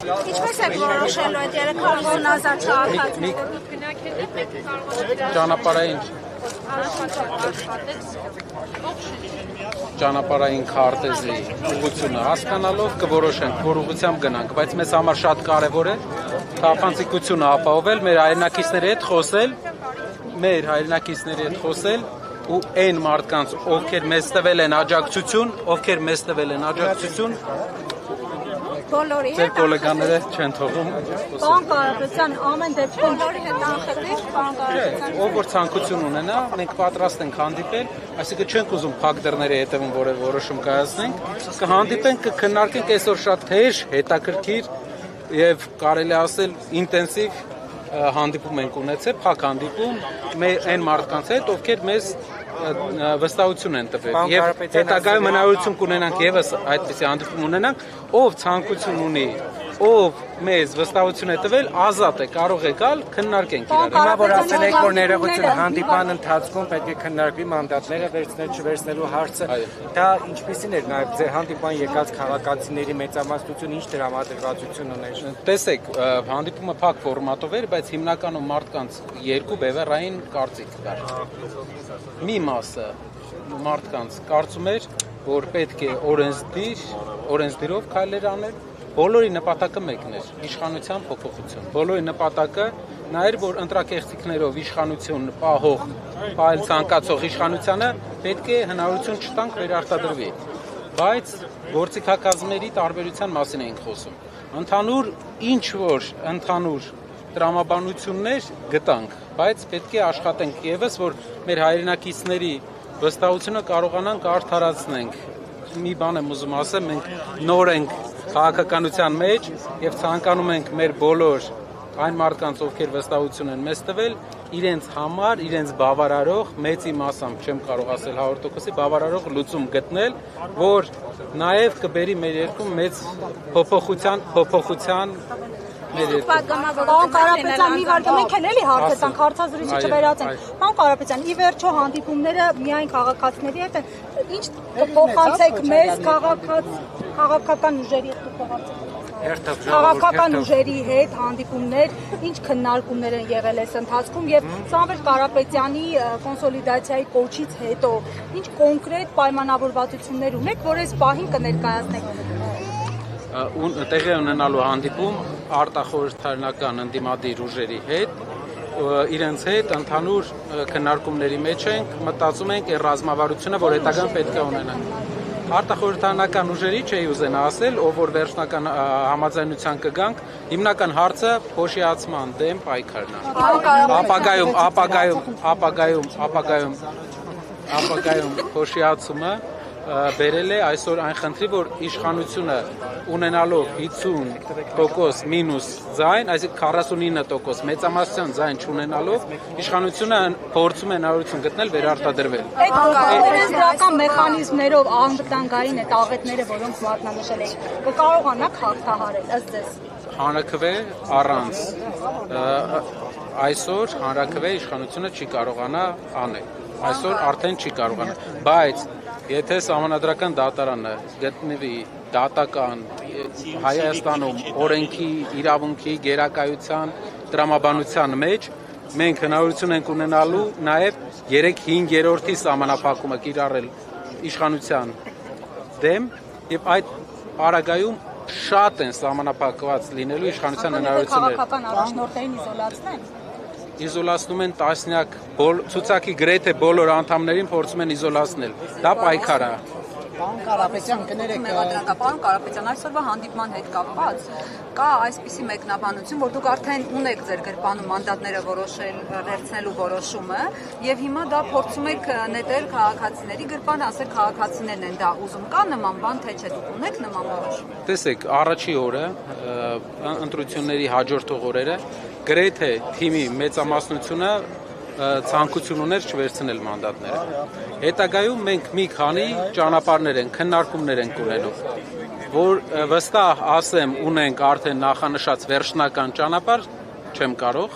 Ինչպես եք որոշելու այդ 350,000 քաղաքացի։ Ճանապարհային քարտեզի ուղղությունը հասկանալով կորոշենք, որ ուղղությամբ գնանք, բայց մեզ համար շատ կարևոր է քաղաքացիությունը ապահովել, մեր հայրենակիցների հետ խոսել, ու այն մարդկանց, ովքեր մեզ տվել են աջակցություն, Բոլորի ձեր գոլեգաները չեն թողում։ Պարոն Կարապետյան, ամեն դեպքում բոլորի հետ անխտիր, պարոն Կարապետյան։ Ով որ ցանկություն ունենա, մենք պատրաստ ենք հանդիպել, այսինքն չենք ուզում փակ դռների հետևում որևէ որոշում կայացնենք, կհանդիպենք, կքննարկենք այսօր շատ թեժ, հետաքրքիր եւ կարելի ասել ինտենսիվ հանդիպում ենք ունեցել, փակ հանդիպում այն մարդկանց հետ, ովքեր մեզ վստահություն են տվել եւ հետագայում հնարավորություն կունենանք եւս այդպիսի հանդիպում ունենանք, ով ցանկություն ունի, ով մեզ վստահություն է տվել, ազատ է, կարող է գալ, քննարկենք իրար։ Հիմա որ ասել եք, որ ներողություն հանդիպան ընթացքում պետք է քննարկվի մանդատները վերցնելու հարցը, դա ինչպիսին էր նաեւ ձեր հանդիպան եկած քաղաքացիների մեծամասնությունը ինչ դրամադրվածություն ուներ։ Տեսեք, հանդիպումը փակ ֆորմատով էր, բայց հիմնականում մարդկանց երկու բևեռային կարծիք կար։ Մի մասը մարդկանց կարծում էր, որ պետք է օրենսդիրով քայլեր անել, բոլորի նպատակը մեկն էր՝ իշխանության փոփոխություն։ Բոլորի նպատակը նա էր, որ ընտրակեղծիքներով իշխանություն պահել ցանկացող իշխանությանը պետք է հնարավորություն չտանք վերարտադրվի։ Բայց գործիքակազմերի տարբերության մասին էինք խոսում։ Ընդհանուր տրամաբանություններ գտանք, բայց պետք է աշխատենք եւս, որ մեր հայրենակիցների վստահությունը կարողանանք արդարացնենք։ Մի բան եմ ուզում ասել, մենք նոր ենք քաղաքականության մեջ եւ ցանկանում ենք մեր բոլոր այն մարդկանց, ովքեր վստահություն են մեզ տվել, իրենց համար, իրենց բավարարող, մեծի մասամբ չեմ կարող ասել 100%-ի բավարարող լուծում գտնել, որ նաեւ կբերի մեր երկրում մեծ փոփոխության Պարոն Կարապետյան, մի վարդ մենք էլ էլի հարցեցանք, հարցազրույցը չվերացենք։ Պարոն Կարապետյան, ի վերջո հանդիպումները միայն քաղաքացիների հետ են, ինչ կփոխանցեք մեզ քաղաքական ուժերի հետ քաղաքական ուժերի հետ հանդիպումներ, ինչ քննարկումներ են եղել այս ընթացքում եւ Սամվել Կարապետյանի կոնսոլիդացիայի կոչից հետո ինչ կոնկրետ պայմանավորվածություններ ունեք, որ այս պահին կներկայացնեք։ Տեղի ունենալու հանդիպում արտախորհրդարանական ընդդիմադիր ուժերի հետ, իրենց հետ ընդհանուր քննարկումների մեջ ենք, մտածում ենք այն ռազմավարությունը, որ հետագան պետք է ունենանք։ Արտախորհրդարանական ուժերի չէի ուզենա ասել, ով որ վերջնական համաձայնության կգանք, հիմնական հարցը փոշիացման դեմ պայքարն է։ Ապագայում փոշիացումը բերել է այսօր այն խնդրի, որ իշխանությունը ունենալով 50% մինուս ձայն, այսինքն 49% մեծամասնության ձայն չունենալով, իշխանությունը փորձում է հնարավորություն գտնել վերարտադրվել։ Դրական մեխանիզմներով անվտանգային այդ աղետները, որոնք մատնանշել եք, կկարողանաք հաղթահարել ըստ ձեզ։ Հանրաքվե առանց այսօր հանրաքվե իշխանությունը չի կարողանա անել։ Այսօր արդեն չի կարողանա, բայց եթե Սահմանադրական դատարանը գտնվի դատական Հայաստանում օրենքի, իրավունքի, գերակայության, տրամաբանության մեջ, մենք հնարավորություն ենք ունենալու նաև 3/5 սահմանափակումը կիրառել իշխանության դեմ եւ այդ պարագայում շատ են սահմանափակված լինելու իշխանության հնարավորությունները։ Քաղաքական առաջնորդներին իզոլացնեն։ Իզոլացնում են տասնյակ ցուցակի գրեթե բոլոր անդամներին փորձում են իզոլացնել։ Դա պայքար է։ Պարոն Կարապետյան, կներեք, Պարոն Կարապետյան, այսօրվա հանդիպման հետ կապված կա այսպիսի մեկնաբանություն, որ դուք արդեն ունեք ձեր գրպանում մանդատները վերցնելու որոշումը եւ հիմա դա փորձում եք նետել քաղաքացիների գրպանը, ասել քաղաքացիներն են դա ուզում, կա նման բան, թե չէ դուք ունեք նման որոշում։ Տեսեք, առաջի օրը ընտրությունների հաջորդող օրերը գրեթե թիմի մեծամասնությունը ցանկություն ուներ չվերցնել մանդատները։ Հետագայում մենք մի քանի ճանապարհներ են, քննարկումներ ենք ունենում, որ վստահ ասեմ ունենք արդեն նախանշած վերջնական ճանապարհ, չեմ կարող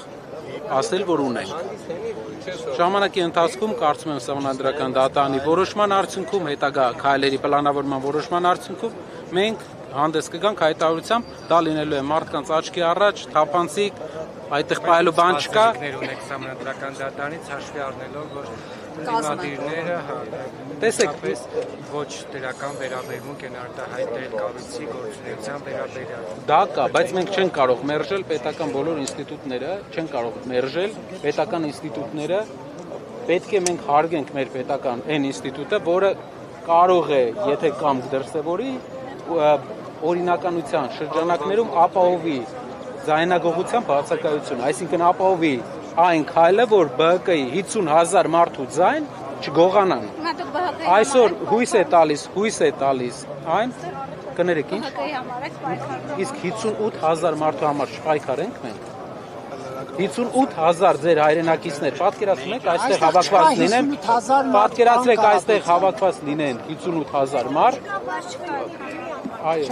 ասել, որ ունենք։ Ժամանակի ընթացքում կարծում եմ Սահմանադրական դատարանի որոշման արդյունքում, հետագա քայլերի պլանավորման որոշման արդյունքում մենք հանդես կգանք հայտարարությամբ, դա լինելու է մարդկանց աչքի առաջ, թափանցիկ, այդտեղ պայելու բան չկա։ Ունեք սահմանադրական դատարանից հաշվի առնելով, որ դիմադիրները տեսեք, ոչ դրական վերաբերմունք են արտահայտել կառույցի գործունեության վերաբերյալ։ Դա կա, բայց մենք չենք կարող մերժել պետական բոլոր ինստիտուտները, չենք կարող մերժել պետական ինստիտուտները, պետք է մենք հարգենք մեր պետական այն ինստիտուտը, որը կարող է, եթե կամք դրսևորի, օրինականության շրջանակներում ապահովի ձայնագողության բացակայություն, այսինքն ապահովի այն քայլը, որ ԲՀԿ-ի 50,000 մարդու ձայն չգողանան։ Այսօր հույս է տալիս այն, կներեք ինչ, իսկ 58,000 մարդու համար չպայքարենք մենք, 58,000 ձեր հայրենակիցներ, պատկերացնում եք այստեղ հավաքված լինեն, պատկերացրեք այստեղ հավաքված լինեն 58,000 մարդ, այո,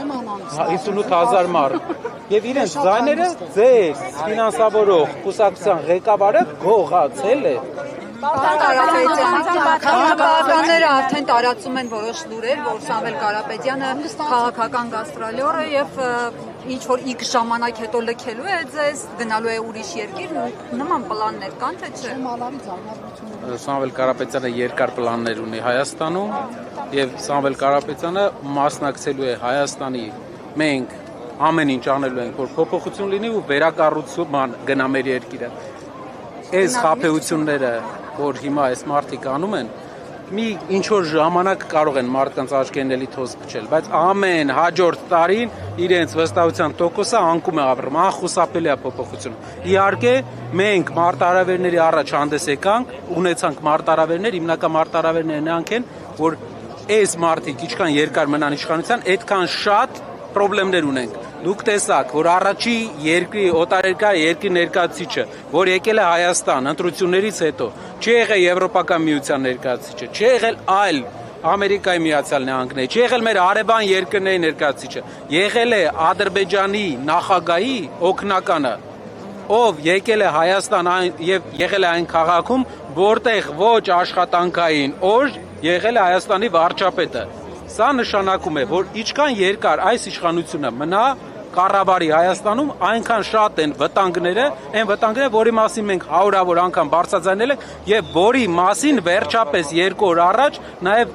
58,000 մարդ, եւ իրենց ձայները ձեր ֆինանսավորող կուսակցության ղեկավարը գողացել է։ Քաղաքականները արդեն տարածում են որոշ լուրեր, որ Սամվել Կարապետյանը քաղաքական գաստրոլյոր է եւ ինչ որ X ժամանակ հետո լքելու է ձեզ, գնալու է ուրիշ երկիր, նման պլաններ կան թե չէ։ Սամվել Կարապետյանը երկար պլաններ ունի Հայաստանում եւ Սամվել Կարապետյանը մասնակցելու է Հայաստանի մենք ամեն ինչ անելու ենք, որ փոփոխություն լինի ու վերակառուցման գնա մեր երկիրը։ Այս խաբեությունները, որ հիմա այս մարդիկ անում են, մի ինչ որ ժամանակ կարող են մարդկանց աչքերն էլի թոզ փչել, բայց ամեն հաջորդ տարին իրենց վստահության տոկոսը անկում է ապրում, անխուսափելի է փոփոխությունը։ Իհարկե, մենք մարտահրավերների առաջ հանդես եկանք, ունեցանք մարտահրավերներ, հիմնական մարտահրավերները նրանք են, որ այս մարդիկ ինչքան երկար մնան իշխանության, այդքան շատ խնդիրներ ունենք։ Դուք տեսաք, որ առաջի երկրի օտարերկրյա երկրի ներկայացուցիչը, որ եկել է Հայաստան ընտրություններից հետո, չի եղել Եվրոպական միության ներկայացուցիչը, չի եղել այլ Ամերիկայի Միացյալ Նահանգների, չի եղել մեր արևան երկրների ներկայացուցիչը, եղել է Ադրբեջանի նախագահի օգնականը, ով եկել է Հայաստան եւ եղել է այն քաղաքում, որտեղ ոչ աշխատանքային օր եղել է Հայաստանի վարչապետը։ Սա նշանակում է, որ ինչքան երկար այս իշխանությունը մնա կառավարի Հայաստանում, այնքան շատ են վտանգները, այն վտանգները, որի մասին մենք հարյուրավոր անգամ բարձրաձայնել ենք եւ որի մասին վերջապես 2 օր առաջ նաեւ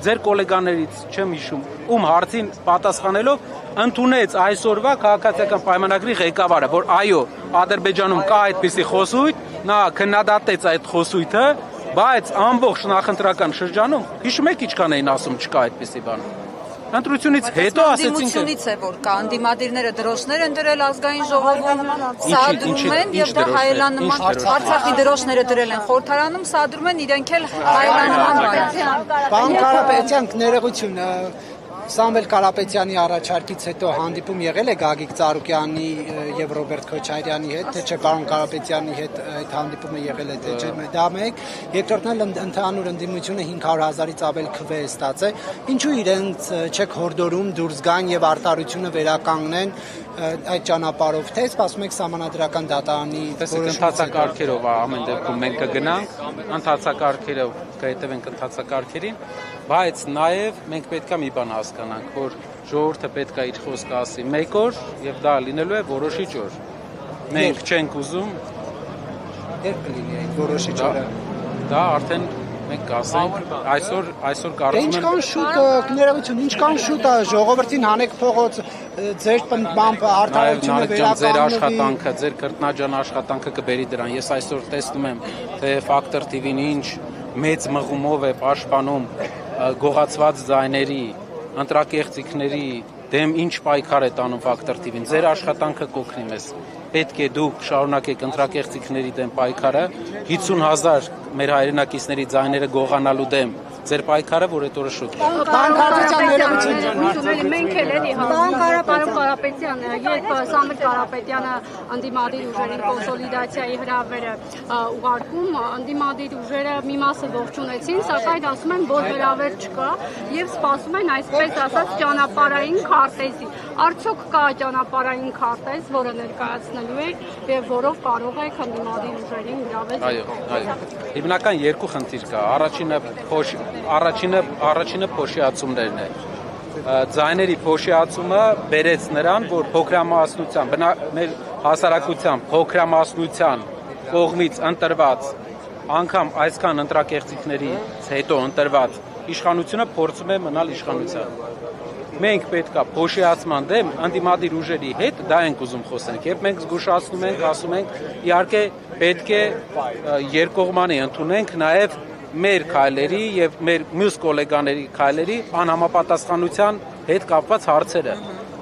ձեր գոլեգաներից չեմ հիշում, ում հարցին պատասխանելով ընդունեց այսօրվա քաղաքացիական պայմանագրի ղեկավարը, որ այո, Ադրբեջանում կա այդպիսի խոսույթ, նա քննադատեց այդ խոսույթը, բայց ամբողջ նախընտրական շրջանում հիշում եք ինչքան էին ասում չկա այդպիսի բան։ Ընտրությունից հետո ասեցին է որ կա անդիմադիրները դրոշներ են դրել ազգային ժողովում, սադրում են եւ դա հայելանման Արցախի դրոշները դրել են խորհրդարանում, սադրում են իրենք էլ հայելանման բայ։ Պարոն Կարապետյան, ներողություն, Սամվել Կարապետյանի առաջարկից հետո հանդիպում եղել է Գագիկ Ծառուկյանի եւ Ռոբերտ Քոչարյանի հետ, թե չէ պարոն Կարապետյանի հետ այդ հանդիպումը եղել է, թե չէ, դա մեկ, երկրորդն էլ ընդհանուր ընդդիմությունը 500,000-ից ավել քվե է ստացել, ինչու իրենց չեք հորդորում դուրս գան եւ արտարությունը վերականգնեն այդ ճանապարհով, թե սպասում եք սահմանադրական դատարանի ընթացակարգերով ամեն դեպքում մենք կգնանք, ընթացակարգերով կհետևենք ընթացակարգերին, բայց նաև մենք պետք է մի բան հասկանանք, որ ժողովուրդը պետք է իր խոսքը ասի մեկ օր եւ դա լինելու է որոշիչ օր։ Մենք չենք ուզում երբ կլինի այդ որոշիչ օրը։ Դա արդեն մենք կասենք, այսօր կարծում եմ ինչքան շուտ ներողություն, ինչքան շուտ է ժողովրդին հանեք փողոց ձեր բամբ արտահայտությունը վերականգնվի։ Ձեր աշխատանքը, ձեր կրտնաջան աշխատանքը կբերի դրան։ Ես այսօր տեսնում եմ, թե Factor TV-ն ինչ մեծ մղումով է պաշտպանում գողացված ձայների, ընտրակեղծիքների դեմ ինչ պայքար է տանում Factor TV-ն։ Ձեր աշխատանքը կօգնի մեզ։ Պետք է դուք շարունակեք ընտրակեղծիքների դեմ պայքարը, 50,000 մեր հայրենակիցների ձայները գողանալու դեմ ձեր պայքարը, որ այդ օրը շուտ է։ Պարոն Կարապետյան, ներողություն։ Մենք էլ էլի պարոն Կարապետյան, երբ Սամվել Կարապետյանը անդիմադիր ուժերին կոնսոլիդացիայի հրավերը ուղարկում, անդիմադիր ուժերը մի մասը ողջունեցին, սակայն ասում են, որ հրավեր չկա եւ սպասում են այսպես ասած ճանապարհային քարտեզի։ Արդյոք կա ճանապարհային քարտեզ, որը ներկայացնելու եք եւ որով կարող եք անդիմադիր ուժերին հրավեր։ Այո։ Հիմնական երկու խնդիր կա։ Առաջինը փոշիացումներն է։ ձայների փոշիացումը բերեց նրան, որ փոքրամասնության, մեր հասարակության փոքրամասնության կողմից ընտրված, անգամ այսքան ընտրակեղծիքներից հետո ընտրված իշխանությունը փորձում է մնալ իշխանության։ Մենք պետք է փոշիացման դեմ ընդդիմադիր ուժերի հետ դա ենք ուզում խոսենք, եւ մենք զգուշացնում ենք, ասում ենք, իհարկե պետք է երկկողմանի ընդունենք նաեւ մեր քայլերի եւ մեր մյուս գոլեգաների քայլերի անհամապատասխանության հետ կապված հարցերը,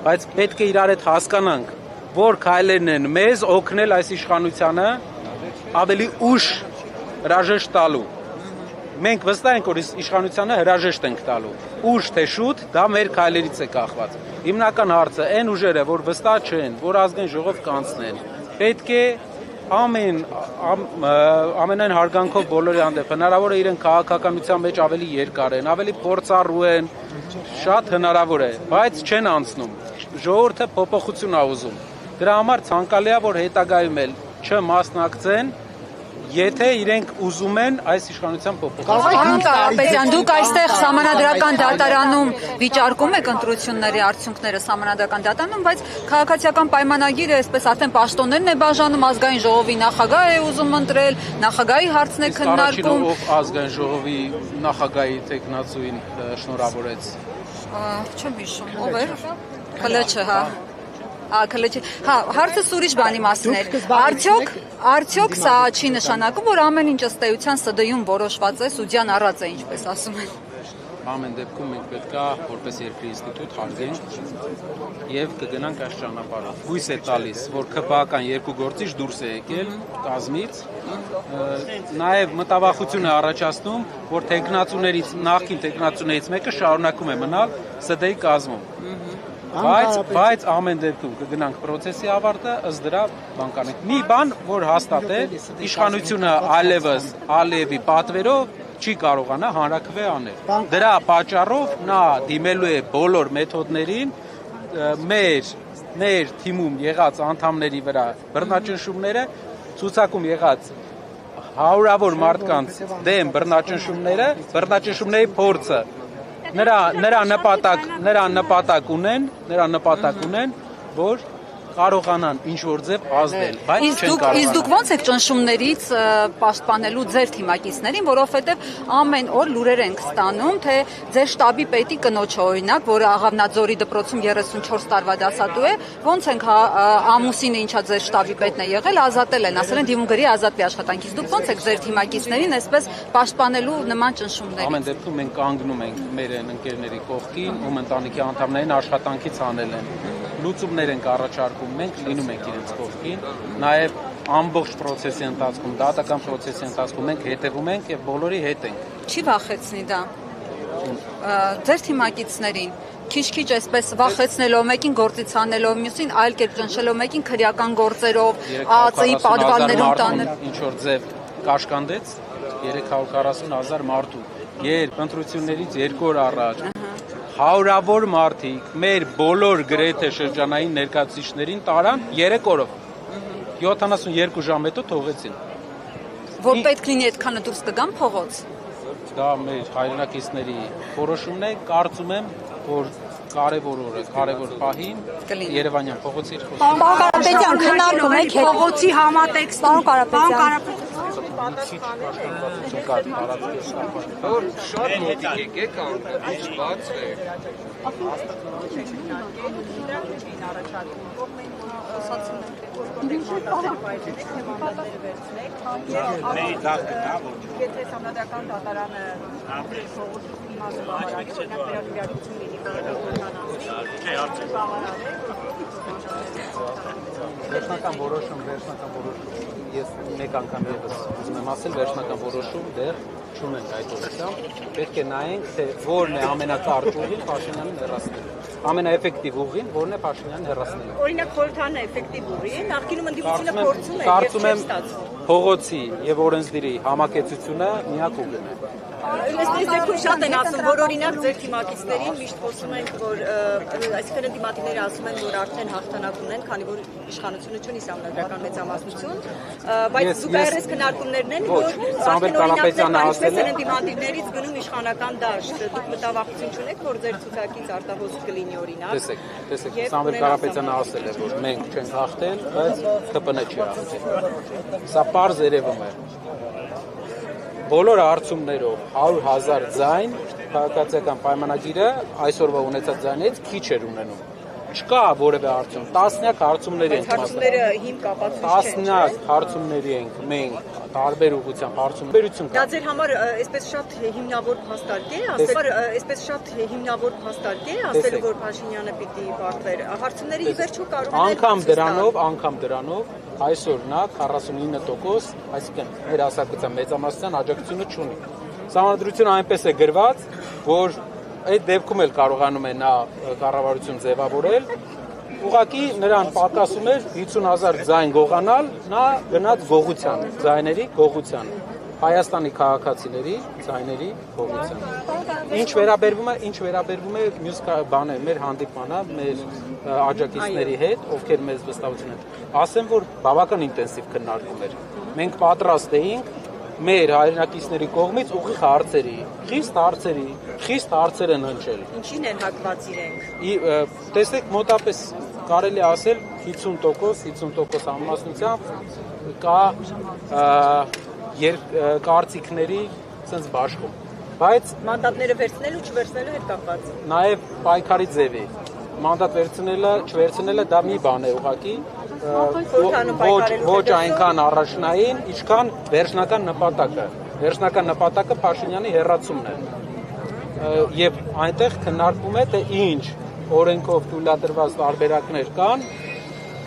բայց պետք է իրար հետ հասկանանք, որ քայլերն են մեզ օգնել այս իշխանությանը ավելի ուշ հրաժեշտ տալու։ Մենք վստահ ենք, որ իշխանությանը հրաժեշտ ենք տալու։ Ուշ թե շուտ, դա մեր քայլերից է կախված։ Հիմնական հարցը այն ուժերը, որ վստահ չեն, որ ազգային ժողով կանցնեն, պետք է ամենայն հարգանքով բոլորի հանդեպ հնարավոր է իրեն քաղաքականության մեջ ավելի երկար են, ավելի փորձառու են, շատ հնարավոր է, բայց չեն անցնում։ Ժողովուրդը փոփոխություն է ուզում։ Դրա համար ցանկալի է, որ հետագայում էլ չմասնակցեն, եթե իրենք ուզում են այս իշխանության փոփոխություն։ Պարոն Կարապետյան, դուք այստեղ սահմանադրական դատարանում վիճարկում եք ընտրությունների արդյունքները սահմանադրական դատարանում, բայց քաղաքացիական պայմանագիրը, այսպես արդեն պաշտոններն է բաժանում, ազգային ժողովի նախագահ է ուզում ընտրել, նախագահի հարցն է քննարկում։ Ով ազգային ժողովի նախագահի տեխնացուին շնորհավորեց։ Չեմ հիշում, ով էր։ Քլեչը, հա։ Հարցը ուրիշ բանի մասին էր։ Արդյոք սա չի նշանակում, որ ամեն ինչ ըստ էության ՍԴ-ում որոշված է, սուդյան առած է, ինչպես ասում են։ Ամեն դեպքում մենք պետք է որպես երկրի ինստիտուտ հարգենք եւ կգնանք այս ճանապարհով։ Հույս է տալիս, որ ԿՊԱ-ական երկու գործիչ դուրս է եկել կազմից, նաեւ մտավախություն է առաջացնում, որ նախկին տեխնացուներից մեկը շարունակում է մնալ ՍԴ-ի կազմում։ Բայց ամեն դեպքում կգնանք process-ի ավարտը, ըստ դրա բան կանենք։ Մի բան, որ հաստատ է, իշխանությունը այլևս Ալիևի պատվերով չի կարողանա հանրաքվե անել։ Դրա պատճառով նա դիմելու է բոլոր մեթոդներին մեր թիմում եղած անդամների վրա բռնաճնշումները, ցուցակում եղած հարյուրավոր մարդկանց դեմ բռնաճնշումների փորձը նրա նպատակ ունեն, որ կարողանան ինչ-որ ձև ազդել, բայց չեն կարողանա։ Իսկ դուք ո՞նց եք ճնշումներից պաշտպանելու ձեր թիմակիցներին, որովհետև ամեն օր լուրեր ենք ստանում, թե ձեր շտաբի պետի կնոջը օրինակ, որը Աղավնաձորի դպրոցում 34 տարվա դասատու է, ոնց ենք ամուսինը, ինչա ձեր շտաբի պետն է եղել, ազատել են, ասել են դիմում գրի ազատվի աշխատանքից։ Դուք ո՞նց եք ձեր թիմակիցներին այսպես պաշտպանելու նման ճնշումներից։ Ամեն դեպքում մենք կանգնում ենք մեր ընկերների կողքին, ում ընտանիքի անդամներին աշխատանքից անել են։ Լուծումներ ենք առաջարկում, մենք լինում ենք իրենց կողքին, նաև ամբողջ process-ի ընթացքում, դատական process-ի ընթացքում մենք հետևում ենք եւ բոլորի հետ ենք։ Չի վախեցնի դա ձեր թիմակիցներին, քիչ-քիչ այսպես վախեցնելով, մեկին գործից անելով, մյուսին այլ կերպ ճնշելով, մեկին քրեական գործերով, ԱԱԾ-ի պատվալներում տանել։ Ինչ որ ձև կաշկանդեց 340,000 մարդու։ Երբ ընտրություններից 2 օր առաջ հարյուրավոր մարդիկ մեր բոլոր գրեթե շրջանային ներկայացուցիչներին տարան 3 օրով 72 ժամ հետո թողեցին։ Որ պետք լինի այդքանը դուրս կգան փողոց։ Դա մեր հայրենակիցների որոշումն է, կարծում եմ, որ կարևոր օրը, կարևոր պահին Երևանյան փողոցի Պարոն Կարապետյան, քննարկում եք փողոցի համատեքստում։ Պարոն Կարապետյան, Շատ մոտիկ եկեք անգամ բաց է։ Եթե համանդրական դատարանը փողոցի իմաստը բավարարի, օրինակ վերաբերյալություն լինի Վերջնական որոշում, ես մեկ անգամ ևս ուզում եմ ասել, վերջնական որոշում դեռ չունենք այդ ուղղությամբ, պետք է նայենք, թե որն է ամենակարճ ուղին Փաշինյանին հեռացնելու։ Ամենաէֆեկտիվ ուղին որն է Փաշինյանին հեռացնելու։ Օրինակ խորհրդանն է էֆեկտիվ ուղի, նախկինում ընդդիմությունը փորձում է Կարծում եմ փողոցի եւ օրենսդիրի համակեցությունը միակ ուղին է։ Այս դեպքում շատ են ասում, որ օրինակ ձեր թիմակիցներին միշտ խոսում ենք, որ այսինքն դիմատիները ասում են, որ արդեն հաղթանակ ունեն, քանի որ իշխանությունը չունի սահմանադրական մեծամասնություն, բայց դուք այրես քննարկումներն են, որ Սամվել Կարապետյանը ասել է դիմատիվներից գնում իշխանական դաշտ, դուք մտավախություն չունեք, որ ձեր ցուցակից արտահոսք կլինի օրինակ։ Տեսեք, Սամվել Կարապետյանը ասել է, որ մենք չենք հաղթել, բայց ԿՊՆ չի հաղթել։ Սա պարզ երևում է։ Բոլոր հարցումներով 100,000 ձայն քաղաքացիական պայմանագիրը այսօրվա ունեցած ձայներից քիչ էր ունենում։ Չկա որևէ հարցում, տասնյակ հարցումների ենք հարցումները հիմ կապված չեն։ Տասնյակ հարցումների ենք մենք տարբեր ուղղությամբ հարցումներություն կա։ Դա ձեր համար այսպես շատ հիմնավոր փաստարկ է, ասելու որ Փաշինյանը պիտի բարթվեր։ Հարցումների ի վերջո կարող է անգամ դրանով այսօր նա 49%, այսինքն մեր հասարակության մեծամասնության աջակցությունը չունի։ Սահմանադրությունը այնպես է գրված, որ այդ դեպքում էլ կարողանում է նա կառավարություն ձևավորել, ուղղակի նրան պակասում էր 50,000 ձայն գողանալ, նա գնաց գողության, ձայների գողության, Հայաստանի քաղաքացիների ձայների գողության։ Ինչ վերաբերվում է մյուս բանը, մեր հանդիպմանը, մեր աջակիցների հետ, ովքեր մեզ վստահություն են, ասեմ, որ բավական ինտենսիվ քննարկում էր։ Մենք պատրաստ էինք մեր հայրենակիցների կողմից ուղիղ հարցերի, խիստ հարցեր են հնչել։ Ինչին են հակված իրենք։ Տեսեք, մոտապես կարելի ասել 50% համեմատությամբ կա կարծիքների sense բաշխում։ Բայց մանդատները վերցնելու չվերցնելու հետ կապված։ Նաև պայքարի ձևի։ Մանդատ վերցնելը, չվերցնելը դա մի բան է ուղղակի։ Ոչ այնքան առաջնային, ինչքան վերջնական նպատակը։ Վերջնական նպատակը Փաշինյանի հեռացումն է։ Եվ այնտեղ քննարկվում է, թե ինչ օրենքով թույլատրված տարբերակներ կան,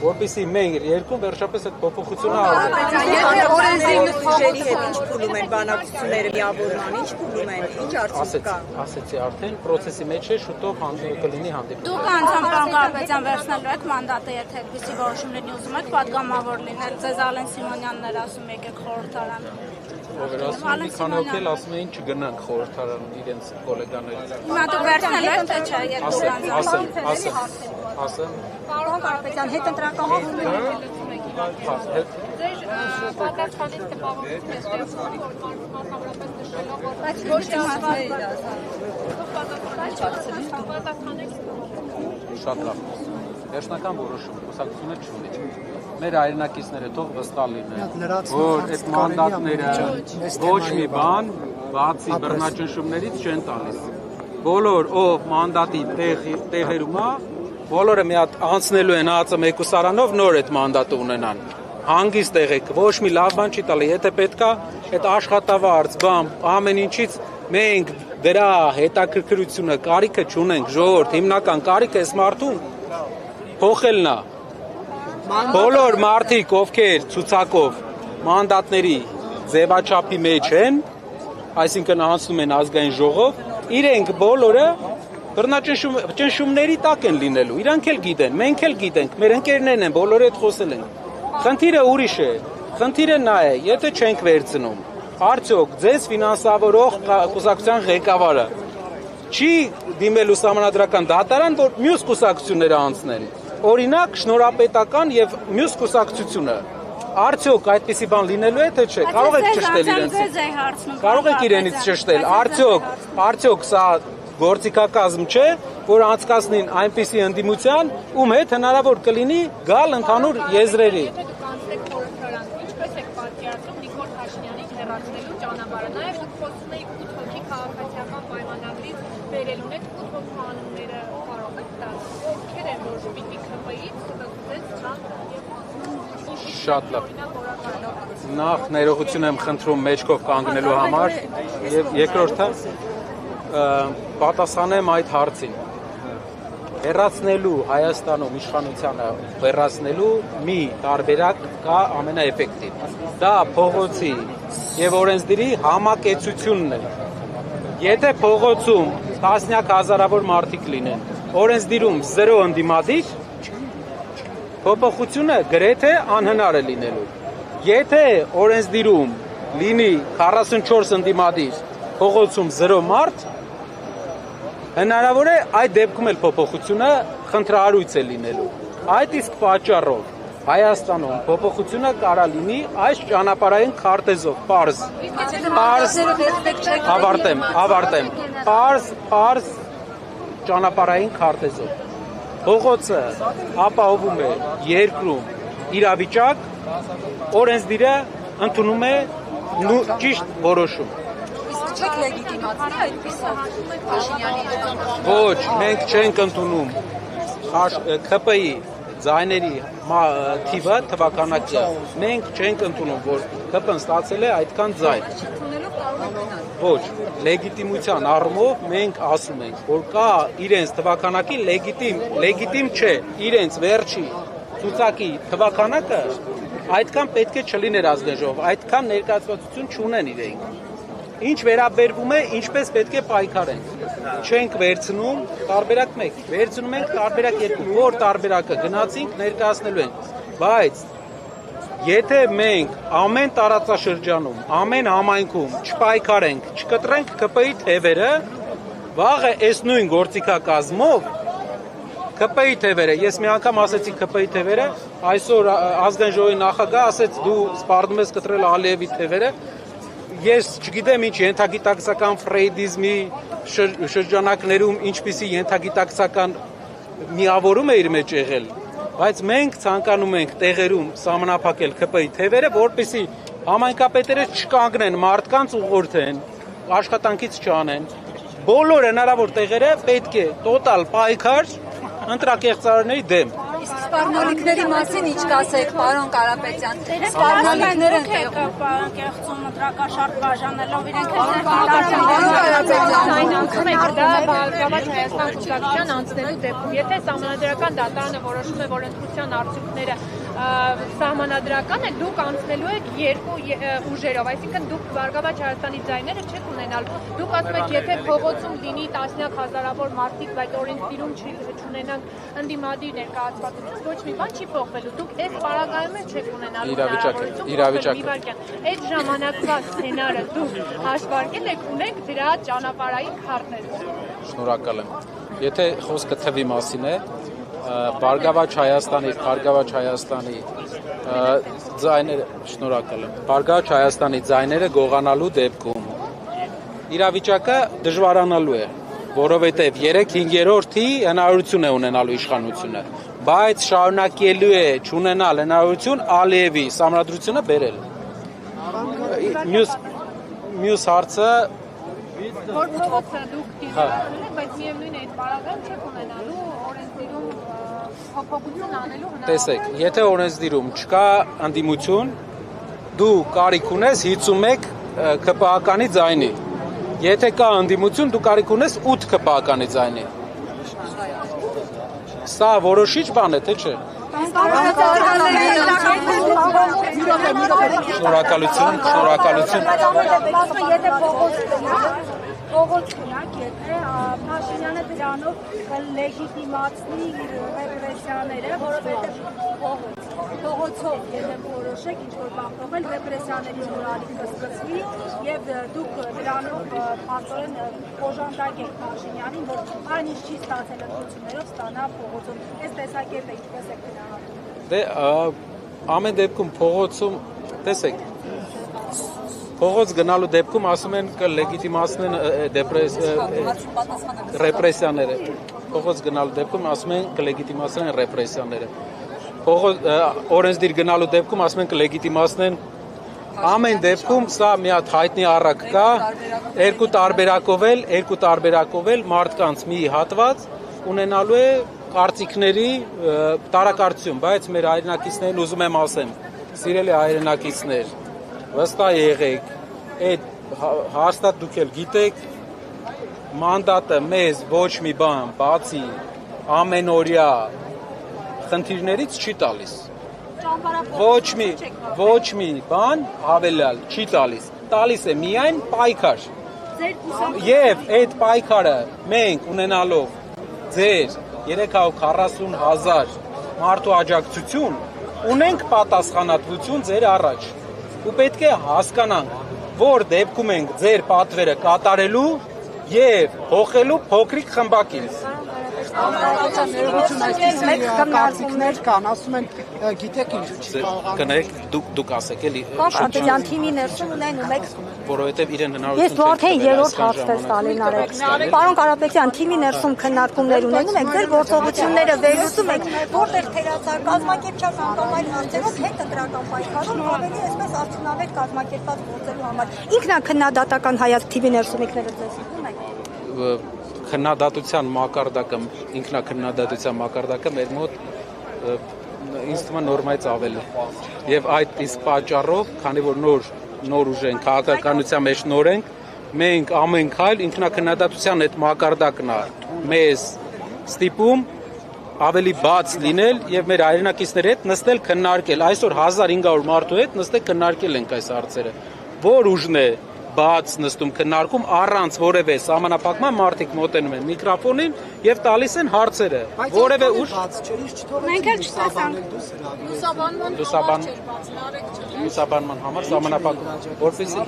որպեսզի մենք երկու վերջապես այդ փոփոխությունը օրենսդրների հետ ինչ փուլում են բանակցությունները միավորման, ինչ փուլում են, ինչ արդյունք կա։ Ասեցի արդեն process-ի մեջ է, շուտով կլինի հանդիպում։ Դուք անդամ պարոն Կարապետյան վերցնելու եք մանդատը, եթե այդպիսի որոշումների ուզում եք պատգամավոր լինել, ձեզ Ալեն Սիմոնյանն էր ասում եկեք խորհրդարան։ Ով էր ասում, մի քանի հոգի ասում էին չգնանք խորհրդարան իրենց գոլեգաներից։ Հիմա դուք վերցնելու եք թե չէ, երկու ասեմ։ Պարոն Կարապետյան, հետընտրական հողում Ձեր պատասխանից տպավորություն է ստեղծում, որ մասնավորապես նշելով, որ ոչ թե Շատ լավ։ Վերջնական որոշում կուսակցությունը չունի։ Մեր հայրենակիցները թող վստահ լինեն, որ այդ մանդատները ոչ մի բան բացի բռնաճնշումներից չեն տալիս։ Բոլոր ով մանդատի տեղերում է, բոլորը մի հատ անցնելու են ԱԱԾ մեկուսարանով նոր այդ մանդատը ունենան։ Հանգիստ եղեք, ոչ մի լավ բան չի տալի, եթե պետքա այդ աշխատավարձ, ամեն ինչից մենք դրա հետաքրքրությունը, կարիքը չունենք, ժողովուրդ, հիմնական կարիքը էս մարդուն փոխելն է։ Բոլոր մարդիկ, ովքեր ցուցակով մանդատների ձևաչափի մեջ են, այսինքն անցնում են ազգային ժողով, իրենք բոլորը բռնաճնշումների տակ են լինելու, իրանք էլ գիտեն, մենք էլ գիտենք, մեր ընկերներն են, բոլորը հետ խոսել ենք։ Խնդիրը ուրիշ է, խնդիրը նա է, եթե չենք վերցնում, արդյոք ձեզ ֆինանսավորող կուսակցության ղեկավարը չի դիմելու սահմանադրական դատարան, որ մյուս կուսակցությունները անցնեն, օրինակ շնորհապետական եւ մյուս կուսակցությունը, արդյոք այդպիսի բան լինելու է, թե չէ, կարող եք ճշտել իրենց, կարող եք իրենից ճշտել, արդյոք սա գործիքակազմ չէ, որ անցկացնին այնպիսի ընդդիմության, ում հետ հնարավոր կլինի գալ ընդհանուր եզրերի։ Ինչպես եք պատկերացնում Նիկոլ Փաշինյանին հեռացնելու ճանապարհը, նաև դուք խոսում եք 8 հոգի քաղաքացիական պայմանագրից բերելուն հետ 8 հոգու անունները կարող եք տալ։ Ովքեր են, որ պիտի ԿՊ-ից ստուգվեց ճան։ Շատ լավ։ Նախ ներողություն եմ խնդրում մեջքով կանգնելու համար եւ երկրորդը պատասխանեմ այդ հարցին։ Հեռացնելու Հայաստանում իշխանությանը հեռացնելու մի տարբերակ կա ամենաէֆեկտիվ։ Դա փողոցի եւ օրենսդրի համակեցությունն է։ Եթե փողոցում տասնյակ հազարավոր մարդիկ լինեն, օրենսդիրում 0 ընդդիմադիր, փոփոխությունը գրեթե անհնար է լինելու։ Եթե օրենսդիրում լինի 44 ընդդիմադիր փողոցում 0 մարդ, հնարավոր է այդ դեպքում էլ փոփոխությունը խնդրահարույց է լինելու։ Այդ իսկ պատճառով Հայաստանում փոփոխությունը կարա լինի այս ճանապարհային քարտեզով, պարզ ավարտեմ, պարզ ճանապարհային քարտեզով։ Փողոցը ապահովում է երկրում իրավիճակ, օրենսդիրը ընդունում է ճիշտ որոշում։ Իսկ չեք լեգիտիմացնի այդպիսով Փաշինյանի։ Ոչ, մենք չենք ընդունում ՔՊ-ի ձայների թիվը, թվականակը, մենք չենք ընդունում, որ ԿՊ-ն ստացել է այդքան ձայն։ Ոչ, լեգիտիմության առումով մենք ասում ենք, որ կա իրենց թվականակի լեգիտիմ չէ, իրենց վերջի ցուցակի թվականակը այդքան պետք է չլիներ ազգային ժողով, այդքան ներկայացվածություն չունեն իրենք։ Ինչ վերաբերվում է, ինչպես պետք է պայքարենք։ Չենք վերցնում տարբերակ 1, վերցնում ենք տարբերակ 2, որ տարբերակը գնացինք ներկայացնելու ենք։ Բայց եթե մենք ամեն տարածաշրջանում, ամեն համայնքում չպայքարենք, չկտրենք ԿՊ-ի թևերը, վաղը այս նույն գործիքակազմով ԿՊ-ի թևերը, ես մի անգամ ասեցի ԿՊ-ի թևերը, այսօր ազգային ժողովի նախագահ ասեց դու սպառնում ես կտրել Ալիևի թևերը։ Ես չգիտեմ ինչ ենթագիտակցական ֆրեյդիզմի շրջանակներում ինչպիսի ենթագիտակցական միավորում է իր մեջ եղել, բայց մենք ցանկանում ենք տեղերում սահմանափակել ԿՊ-ի թևերը, որպեսզի համայնքապետերը չկանգնեն, մարդկանց ուղղորդեն, աշխատանքից չանեն։ Բոլոր հնարավոր տեղերը պետք է տոտալ պայքար ընտրակեղծարարների դեմ։ Իսկ սպառնալիքների մասին ինչ կասեք, պարոն Կարապետյան։ Սպառնալիքները կեղծում ընտրակաշարք բաժանելով իրենք Հայաստան կուսակցության անցնելու դեպքում, եթե սահմանադրական դատարանը որոշում է, որ ընտրության արդյունքները սահմանադրական է, դուք անցնելու եք երկու ուժերով, այսինքն դուք Բարգավաճ Հայաստանի ձայները չեք ունենալ։ Դուք ասում եք, եթե փողոցում լինի տասնյակ հազարավոր մարդիկ, բայց օրենսդիրում չունենան ընդդիմադիր ներկայացվածություն, ոչ մի բան չի փոխվելու։ Դուք այս պարագայում չեք ունենալու իրավիճակը։ Այդ ժամանակվա սցենարը դուք հաշվարկել եք, ունեք դրա ճանապարհային քարտեզը։ Շնորհակալ եմ։ Եթե խոսքը թվի մասին է, Բարգավաճ Հայաստանի ձայները, շնորհակալ եմ։ Բարգավաճ Հայաստանի ձայները գողանալու դեպքում իրավիճակը դժվարանալու է, որովհետև 3/5-րդի հնարավորություն է ունենալու իշխանությունը, բայց շարունակելու է չունենալ հնարավորություն Ալիևի սահմանադրությունը բերել։ Մյուս հարցը որ փողոցը դուք դիզայնել եք, բայց միևնույն է այդ պարագայում չեք ունենալու օրենսդիրում փոփոխություն անելու հնարավորություն։ Տեսեք, եթե օրենսդիրում չկա ընդդիմություն, դու կարիք ունես 51 ԿՊԱ-կանի ձայնի։ Եթե կա ընդդիմություն, դու կարիք ունես 8 ԿՊԱ-կանի ձայնի։ Սա որոշիչ բան է, թե չէ։ Շնորհակալություն։ Փողոց կնակ, եթե Փաշինյանը դրանով լեգիտիմացնի ռեպրեսիաները, որովհետև փողոցով եթե որոշեք ինչ-որ բան փոխել, ռեպրեսիաների մորալի կսկսվի եւ դուք դրանով փաստորեն օժանդակ եք Փաշինյանին, որ այն ինչ չի ստացել ընտրություններով ստանա փողոցում։ Այս տեսակետը ինչպես եք գնահատում։ Դե ամեն դեպքում փողոցում, տեսեք, փողոց գնալու դեպքում ասում են կլեգիտիմացնեն ռեպրեսիաները։ Փողոց գնալու դեպքում ասում են կլեգիտիմացնեն ռեպրեսիաները։ Օրենսդիր գնալու դեպքում ասում են կլեգիտիմացնեն։ Ամեն դեպքում սա մի հատ հայտնի առակ կա, երկու տարբերակով էլ մարդկանց մի հատված ունենալու է կարծիքների տարակարծություն, բայց մեր հայրենակիցներին ուզում եմ ասեմ, սիրելի հայրենակիցներ, վստահ եղեք, այդ հաստատ դուք էլ գիտեք, մանդատը մեզ ոչ մի բան, բացի ամենօրյա խնդիրներից չի տալիս։ Ոչ մի բան հավելյալ չի տալիս։ Տալիս է միայն պայքար։ Եվ այդ պայքարը մենք ունենալով ձեր 340,000 մարդու աջակցություն, ունենք պատասխանատվություն ձեր առաջ։ Ու պետք է հասկանանք, որ դեպքում ենք ձեր պատվերը կատարելու եւ հողելու փոքրիկ խմբակից։ Մեկ քննարկումներ կան, ասում են, գիտեք ինչ չի կարողանում։ Կներեք, դուք ասեք էլի։ Պարոն Կարապետյան, թիմի ներսում ունեն ու մեկ Որովհետեւ իրեն հնարավորություն Ես դու արդեն երրորդ հարցն ես տալի Նարեկ։ Պարոն Կարապետյան, թիմի ներսում քննարկումներ ունենում եք, ձեր գործողությունները վերլուծում եք, որտեղ թերացար կազմակերպչական կամ այլ հարցերով հետընտրական պայքարում ավելի այսպես արդյունավետ կազմակերպված գործելու համար։ Ինքնակննադատական հայացք թիմի ներսում ինքները ձեզ զգում եք։ Քննադատության մակարդակը, ինքնակննադատության մակարդակը մեր մոտ ինձ թվում է նորմայից ավելի։ Եվ այդ իսկ պատճառով, քանի որ նոր ուժ ենք, քաղաքականության մեջ նոր ենք, մենք ամեն քայլ ինքնակննադատության այդ մակարդակն է մեզ ստիպում ավելի բաց լինել եւ մեր հայրենակիցների հետ նստել քննարկել։ Այսօր 1500 մարդու հետ նստել քննարկել ենք այս հարցերը։ Որ ուժն է բաց նստում քննարկում առանց որևէ սահմանափակման մարդիկ մոտենում են միկրոֆոնին եւ տալիս են հարցերը որևէ ուժ Մենք էլ չտեսանք լուսաբանման համար սահմանափակում որպեսզի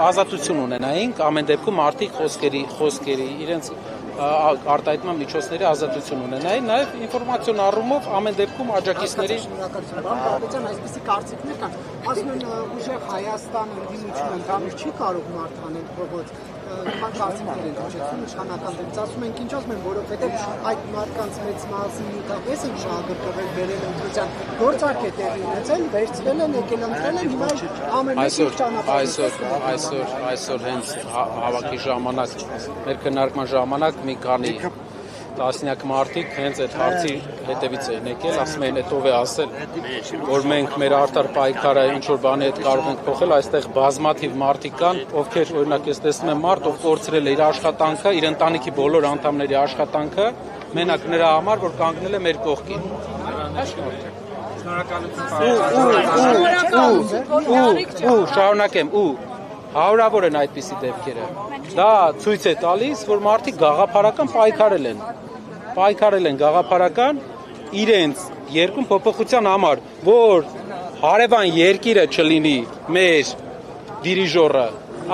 ազատություն ունենայինք ամեն դեպքում մարդիկ խոսքերի իրենց արտահայտման միջոցների ազատություն ունենային, նաև ինֆորմացիոն առումով ամեն դեպքում աջակիցների այսպիսի կարծիքներ կան, ասում են ուժեղ Հայաստան ընդդիմությունը ընդհանուր չի կարող մարտանել փողոց, քան կարծիքներ են հնչեցնում իշխանական դեպից, ասում ենք ինչ ասում են, որովհետև այդ մարդկանց մեծ մասին նյութապես են շահագրգռել, բերել ընտրության, գործարք է տեղի ունեցել, վերցրել են, եկել ընտրել են, հիմա ամեն մեկը ճանապարհ այսօր հենց հավաքի ժամանակ, մեր քննարկման ժամանակ մի քանի տասնյակ մարդիկ հենց այդ հարցի հետևից են եկել, ասում են, այդ ով է ասել, որ մենք մեր արդար պայքարը ինչ-որ բանի հետ կարող ենք փոխել, այստեղ բազմաթիվ մարդիկ կան, ովքեր օրինակ ես տեսնում եմ մարդ, ով կորցրել է իր աշխատանքը, իր ընտանիքի բոլոր անդամների աշխատանքը, մենակ նրա համար, որ կանգնել է մեր կողքին։ Շնորհակալություն։ Հարյուրավոր են այդպիսի դեպքերը։ Դա ցույց է տալիս, որ մարդիկ գաղափարական պայքարել են գաղափարական իրենց երկրում փոփոխության համար, որ հարևան երկիրը չլինի մեր դիրիժորը,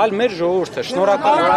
այլ մեր ժողովուրդը։ Շնորհակալ